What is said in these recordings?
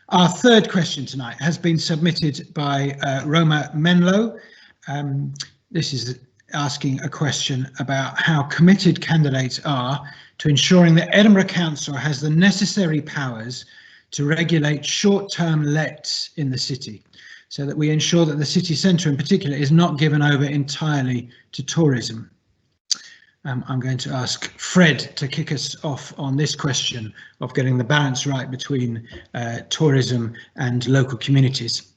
Our third question tonight has been submitted by Roma Menlo. This is asking a question about how committed candidates are to ensuring that Edinburgh Council has the necessary powers to regulate short-term lets in the city, so that we ensure that the city centre in particular is not given over entirely to tourism. I'm going to ask Fred to kick us off on this question of getting the balance right between tourism and local communities.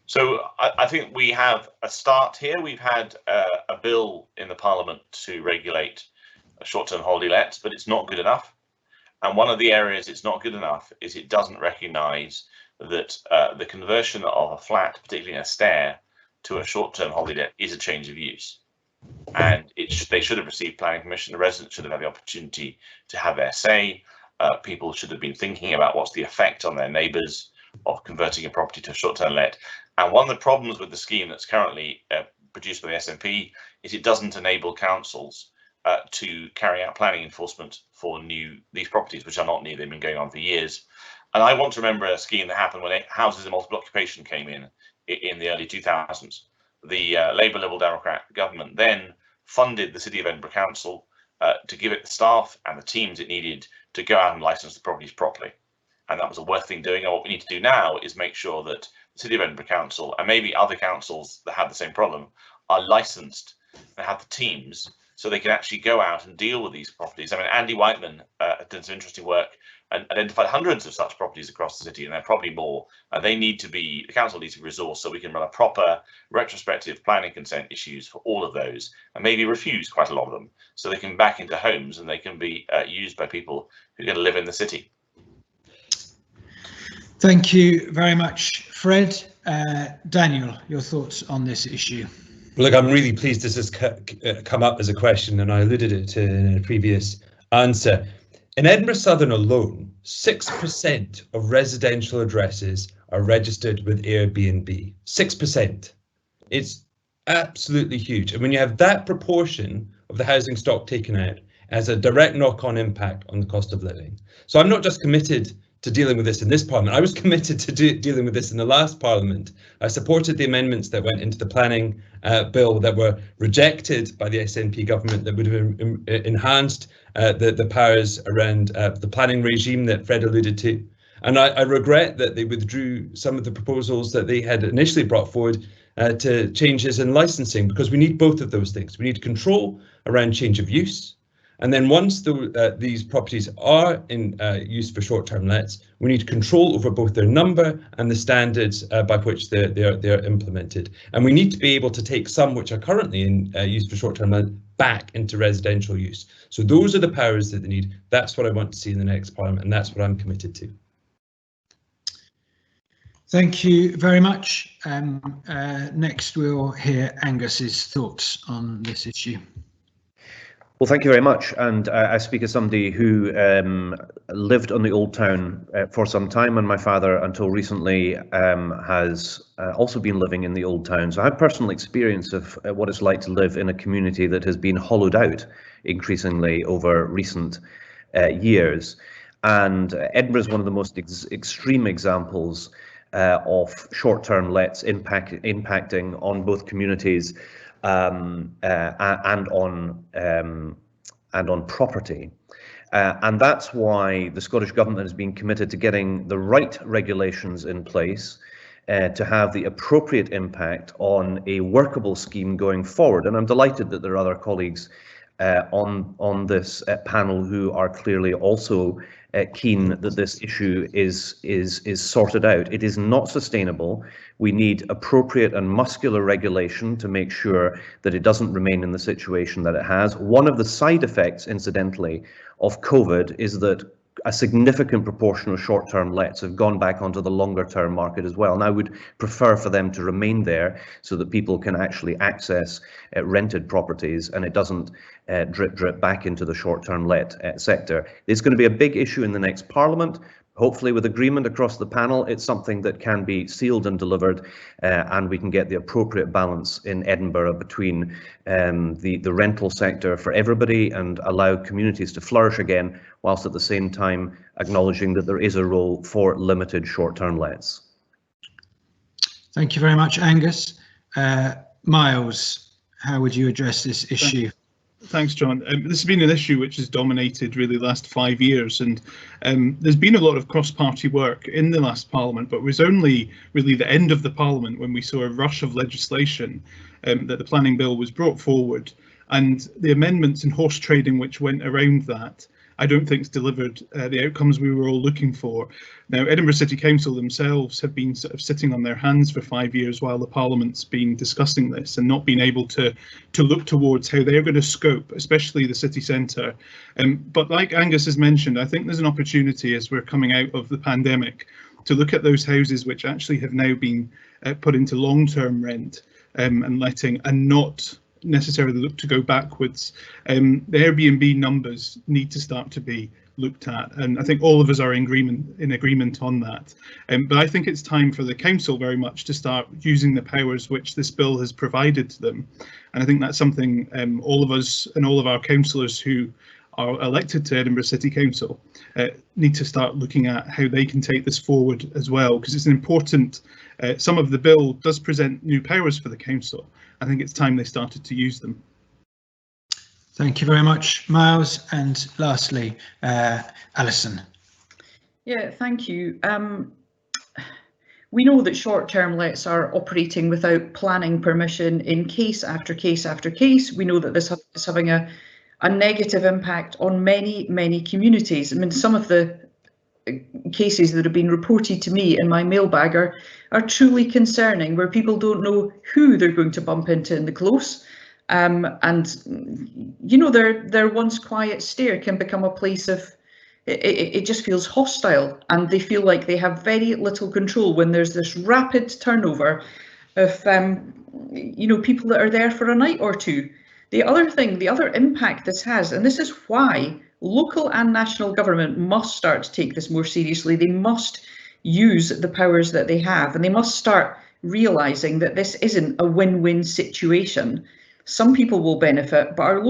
So I think we have a start here. We've had a bill in the Parliament to regulate short-term holiday lets, but it's not good enough. And one of the areas it's not good enough is it doesn't recognise that the conversion of a flat, particularly a stair, to a short-term holiday let is a change of use. And they should have received planning permission. The residents should have had the opportunity to have their say. People should have been thinking about what's the effect on their neighbours of converting a property to a short-term let. And one of the problems with the scheme that's currently produced by the SNP is it doesn't enable councils to carry out planning enforcement for these properties, which are not new. They've been going on for years. And I want to remember a scheme that happened when houses and multiple occupation came in the early 2000s. The Labour Liberal Democrat government then funded the City of Edinburgh Council to give it the staff and the teams it needed to go out and license the properties properly. And that was a worth thing doing. And what we need to do now is make sure that the City of Edinburgh Council and maybe other councils that have the same problem are licensed and have the teams so they can actually go out and deal with these properties. I mean, Andy Whiteman did some interesting work and identified hundreds of such properties across the city, and there are probably more. The council needs to be resourced so we can run a proper retrospective planning consent issues for all of those, and maybe refuse quite a lot of them, so they can back into homes and they can be used by people who are going to live in the city. Thank you very much, Fred. Daniel, your thoughts on this issue? Look, I'm really pleased this has come up as a question, and I alluded it to in a previous answer. In Edinburgh Southern alone, 6% of residential addresses are registered with Airbnb. 6%. It's absolutely huge. And when you have that proportion of the housing stock taken out, it has a direct knock-on impact on the cost of living. So I'm not just committed to dealing with this in this Parliament. I was committed to dealing with this in the last Parliament. I supported the amendments that went into the planning bill that were rejected by the SNP government that would have enhanced the powers around the planning regime that Fred alluded to. And I regret that they withdrew some of the proposals that they had initially brought forward to changes in licensing, because we need both of those things. We need control around change of use. And then once these properties are in use for short-term lets, we need control over both their number and the standards by which they're implemented. And we need to be able to take some which are currently in use for short-term let back into residential use. So those are the powers that they need. That's what I want to see in the next Parliament, and that's what I'm committed to. Thank you very much. Next, we'll hear Angus's thoughts on this issue. Well, thank you very much. And I speak as somebody who lived on the Old Town for some time, and my father, until recently, has also been living in the Old Town. So I have personal experience of what it's like to live in a community that has been hollowed out increasingly over recent years. And Edinburgh is one of the most extreme examples of short-term lets impacting on both communities and on property, and that's why the Scottish Government has been committed to getting the right regulations in place to have the appropriate impact on a workable scheme going forward. And I'm delighted that there are other colleagues on this panel who are clearly also keen that this issue is sorted out. It is not sustainable. We need appropriate and muscular regulation to make sure that it doesn't remain in the situation that it has. One of the side effects, incidentally, of COVID is that a significant proportion of short-term lets have gone back onto the longer-term market as well. And I would prefer for them to remain there so that people can actually access rented properties and it doesn't drip back into the short-term let sector. It's going to be a big issue in the next Parliament, hopefully with agreement across the panel, it's something that can be sealed and delivered, and we can get the appropriate balance in Edinburgh between the rental sector for everybody and allow communities to flourish again, whilst at the same time acknowledging that there is a role for limited short-term lets. Thank you very much, Angus. Miles, how would you address this issue? Thanks, John. This has been an issue which has dominated really the last 5 years, and there's been a lot of cross-party work in the last Parliament, but it was only really the end of the Parliament when we saw a rush of legislation that the planning bill was brought forward, and the amendments in horse trading which went around that, I don't think it's delivered the outcomes we were all looking for. Now, Edinburgh City Council themselves have been sort of sitting on their hands for 5 years while the Parliament's been discussing this and not been able to look towards how they're going to scope, especially the city centre. But like Angus has mentioned, I think there's an opportunity as we're coming out of the pandemic to look at those houses which actually have now been put into long-term rent and letting, and not necessarily look to go backwards. The Airbnb numbers need to start to be looked at, and I think all of us are in agreement on that. But I think it's time for the council very much to start using the powers which this bill has provided to them, and I think that's something all of us and all of our councillors who are elected to Edinburgh City Council need to start looking at how they can take this forward as well, because it's an important, some of the bill does present new powers for the council. I think it's time they started to use them. Thank you very much, Miles. And lastly, Alison. Yeah, thank you. We know that short-term lets are operating without planning permission in case after case after case. We know that this is having a negative impact on many communities. I mean, some of the cases that have been reported to me in my mailbag are truly concerning, where people don't know who they're going to bump into in the close, and you know, their once quiet stare can become a place of it just feels hostile, and they feel like they have very little control when there's this rapid turnover of you know, people that are there for a night or two. The other impact this has, and this is why local and national government must start to take this more seriously. They must use the powers that they have, and they must start realising that this isn't a win-win situation. Some people will benefit, but our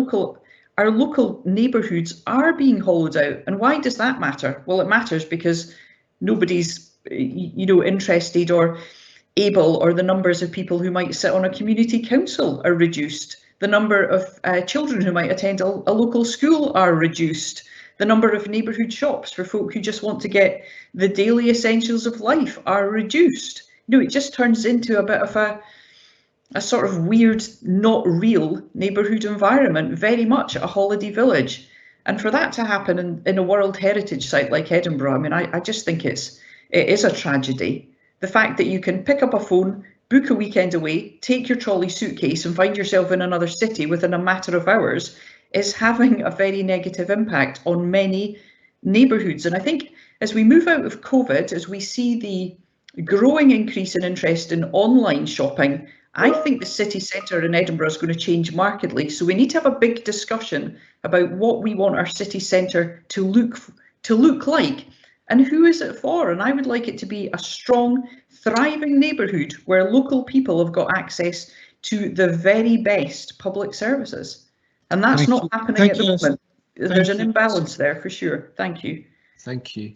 local neighbourhoods are being hollowed out. And why does that matter? Well, it matters because nobody's, you know, interested or able, or the numbers of people who might sit on a community council are reduced. The number of children who might attend a local school are reduced. The number of neighbourhood shops for folk who just want to get the daily essentials of life are reduced. You know, it just turns into a bit of a sort of weird, not real neighbourhood environment, very much a holiday village. And for that to happen in a World Heritage site like Edinburgh, I mean, I just think it is a tragedy. The fact that you can pick up a phone, book a weekend away, take your trolley suitcase and find yourself in another city within a matter of hours is having a very negative impact on many neighbourhoods. And I think as we move out of COVID, as we see the growing increase in interest in online shopping, I think the city centre in Edinburgh is going to change markedly. So we need to have a big discussion about what we want our city centre to look like, and who is it for. And I would like it to be a strong, thriving neighbourhood where local people have got access to the very best public services. And that's not happening at the moment. There's an imbalance there for sure. Thank you. Thank you.